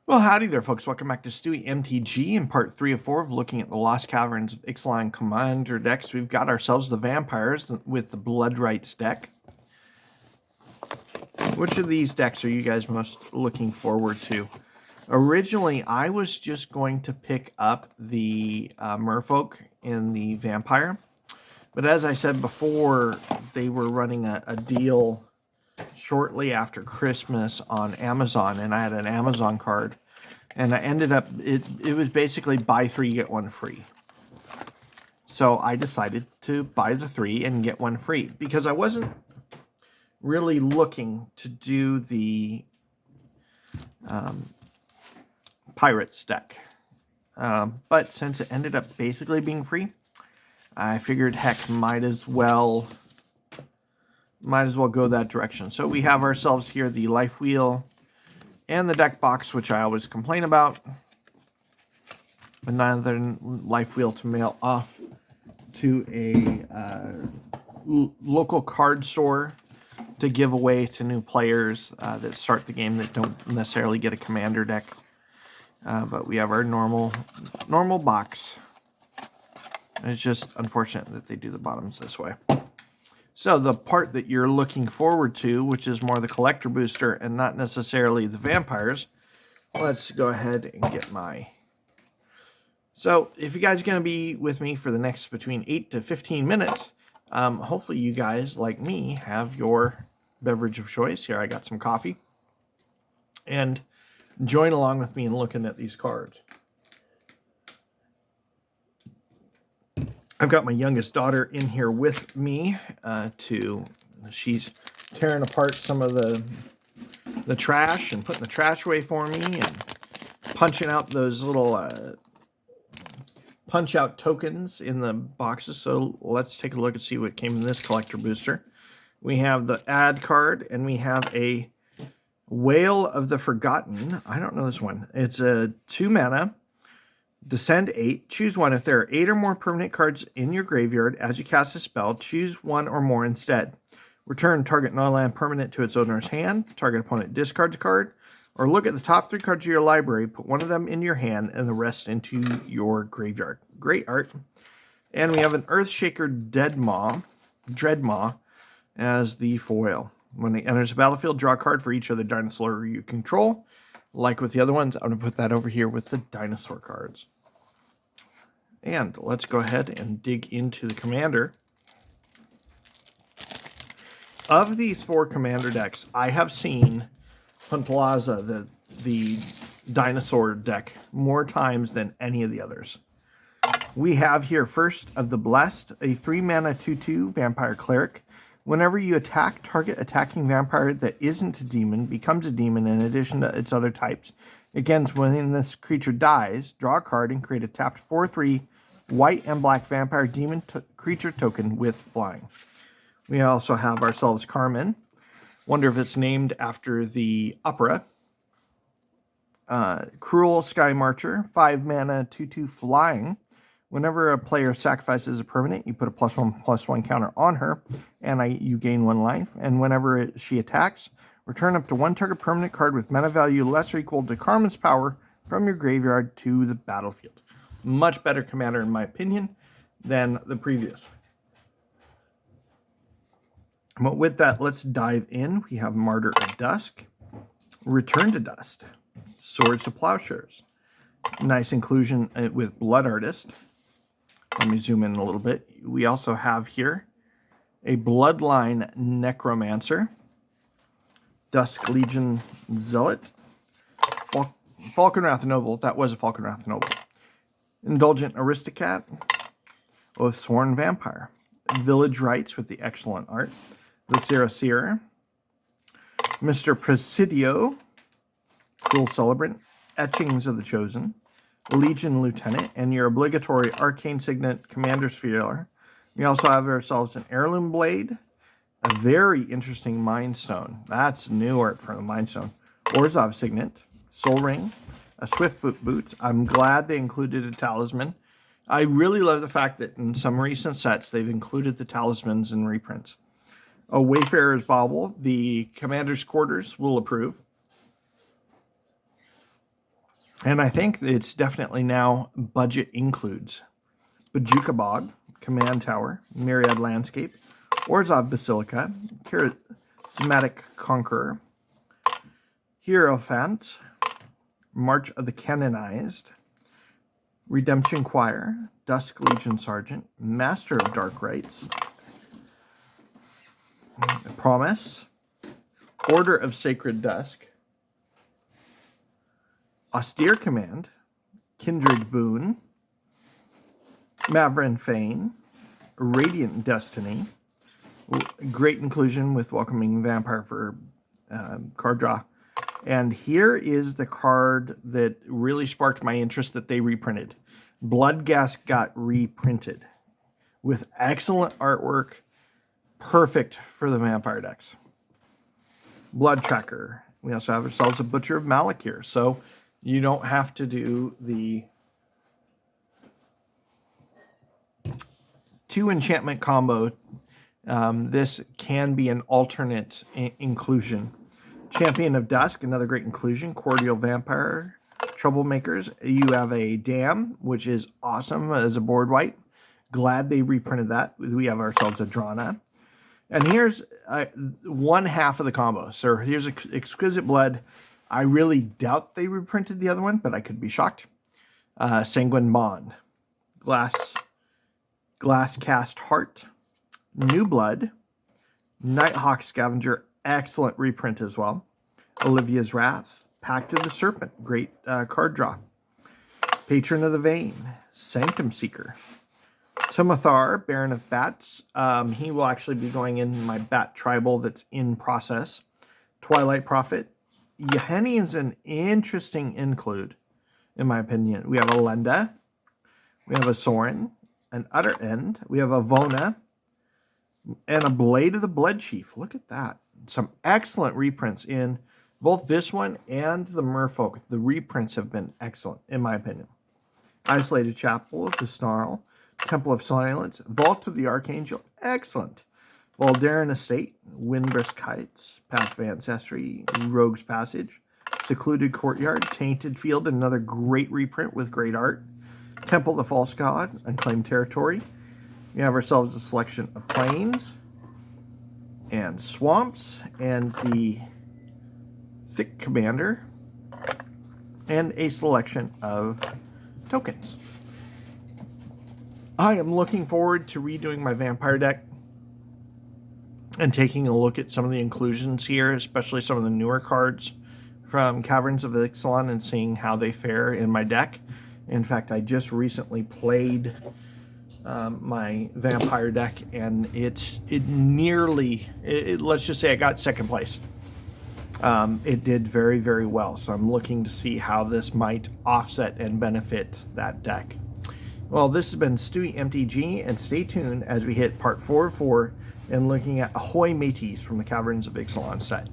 Well, howdy there, folks. Welcome back to Stewie MTG in part 3 of 4 of looking at the Lost Caverns of Ixalan Commander decks. We've got ourselves the Vampires with the Blood Rites deck. Which of these decks are you guys most looking forward to? Originally, I was just going to pick up the Merfolk in the Vampire. But as I said before, they were running a deal shortly after Christmas on Amazon, and I had an Amazon card, and I ended up, it was basically buy 3, get 1 free. So I decided to buy the 3 and get 1 free, because I wasn't really looking to do the Pirates deck. But since it ended up basically being free, I figured, heck, might as well go that direction. So we have ourselves here the life wheel and the deck box, which I always complain about. Another life wheel to mail off to a local card store to give away to new players that start the game that don't necessarily get a commander deck. But we have our normal box. It's just unfortunate that they do the bottoms this way. So the part that you're looking forward to, which is more the collector booster and not necessarily the vampires, let's go ahead and get my... So if you guys are going to be with me for the next between 8 to 15 minutes, hopefully you guys, like me, have your beverage of choice. Here I got some coffee. And join along with me in looking at these cards. I've got my youngest daughter in here with me she's tearing apart some of the trash and putting the trash away for me and punching out those little punch out tokens in the boxes. So let's take a look and see what came in this collector booster. We have the ad card and we have a Whale of the Forgotten. I don't know this one. It's a 2 mana. Descend 8. Choose 1. If there are 8 or more permanent cards in your graveyard as you cast a spell, choose 1 or more instead. Return target non-land permanent to its owner's hand. Target opponent discards a card. Or look at the top 3 cards of your library, put 1 of them in your hand and the rest into your graveyard. Great art. And we have an Earthshaker Dreadmaw as the foil. When it enters the battlefield, draw a card for each other dinosaur you control. Like with the other ones, I'm going to put that over here with the dinosaur cards. And let's go ahead and dig into the commander. Of these 4 commander decks, I have seen Huntlaza, the dinosaur deck, more times than any of the others. We have here first of the Blessed, a 3 mana 2/2 vampire cleric. Whenever you attack, target attacking vampire that isn't a demon becomes a demon in addition to its other types. Again, when this creature dies, draw a card and create a tapped 4/3 white and black vampire demon creature token with flying. We also have ourselves Carmen. Wonder if it's named after the opera. Cruel Sky Marcher, 5 mana 2/2 flying. Whenever a player sacrifices a permanent, you put a +1/+1 counter on her, and you gain 1 life. And whenever she attacks, return up to 1 target permanent card with mana value less or equal to Carmen's power from your graveyard to the battlefield. Much better commander, in my opinion, than the previous. But with that, let's dive in. We have Martyr of Dusk, Return to Dust, Swords to Plowshares. Nice inclusion with Blood Artist. Let me zoom in a little bit. We also have here a Bloodline Necromancer, Dusk Legion Zealot, Falconwrath Noble. That was a Falconwrath Noble. Indulgent Aristocat, Oathsworn Vampire, Village Rites with the excellent art, the Seer, Mr. Presidio, Cruel Celebrant, Etchings of the Chosen, Legion Lieutenant, and your obligatory Arcane Signet Commander Sphere. We also have ourselves an Heirloom Blade, a very interesting Mind Stone. That's new art for the Mind Stone. Orzhov Signet, Soul Ring, a Swiftfoot Boot. I'm glad they included a Talisman. I really love the fact that in some recent sets, they've included the Talismans in reprints. A Wayfarer's Bauble, the Commander's Quarters will approve. And I think it's definitely now budget includes Bajuka Bog, Command Tower, Myriad Landscape, Orzhov Basilica, Charismatic Conqueror, Hierophant, March of the Canonized, Redemption Choir, Dusk Legion Sergeant, Master of Dark Rites, Promise, Order of Sacred Dusk, Austere Command, Kindred Boon, Maverin Fane, Radiant Destiny, great inclusion with Welcoming Vampire for card draw. And here is the card that really sparked my interest that they reprinted. Bloodghast got reprinted with excellent artwork, perfect for the vampire decks. Blood Tracker. We also have ourselves a Butcher of Malak here, so you don't have to do the 2 enchantment combo. This can be an alternate inclusion. Champion of Dusk, another great inclusion. Cordial Vampire, Troublemakers. You have a Dam, which is awesome as a board wipe. Glad they reprinted that. We have ourselves a Drana. And here's one half of the combo. So here's Exquisite Blood. I really doubt they reprinted the other one, but I could be shocked. Sanguine Bond. Glass Cast Heart. New Blood. Nighthawk Scavenger. Excellent reprint as well. Olivia's Wrath. Pact of the Serpent. Great card draw. Patron of the Vein. Sanctum Seeker. Timothar, Baron of Bats. He will actually be going in my Bat Tribal that's in process. Twilight Prophet. Yaheni is an interesting include, in my opinion. We have a Lenda. We have a Sorin. An Utter End. We have a Vona. And a Blade of the Blood Chief. Look at that. Some excellent reprints in both this one and the Merfolk. The reprints have been excellent, in my opinion. Isolated Chapel of the Snarl. Temple of Silence. Vault of the Archangel. Excellent. Valdarin Estate. Windbrisk Heights. Path of Ancestry. Rogue's Passage. Secluded Courtyard. Tainted Field. Another great reprint with great art. Temple of the False God. Unclaimed Territory. We have ourselves a selection of plains and swamps and the Thick Commander and a selection of tokens. I am looking forward to redoing my vampire deck and taking a look at some of the inclusions here, especially some of the newer cards from Caverns of Ixalan and seeing how they fare in my deck. In fact, I just recently played my vampire deck, and let's just say I got second place. It did very, very well, so I'm looking to see how this might offset and benefit that deck. Well, this has been Stewie MTG, and stay tuned as we hit part 4 of 4 and looking at Ahoy Mateys from the Caverns of Ixalan set.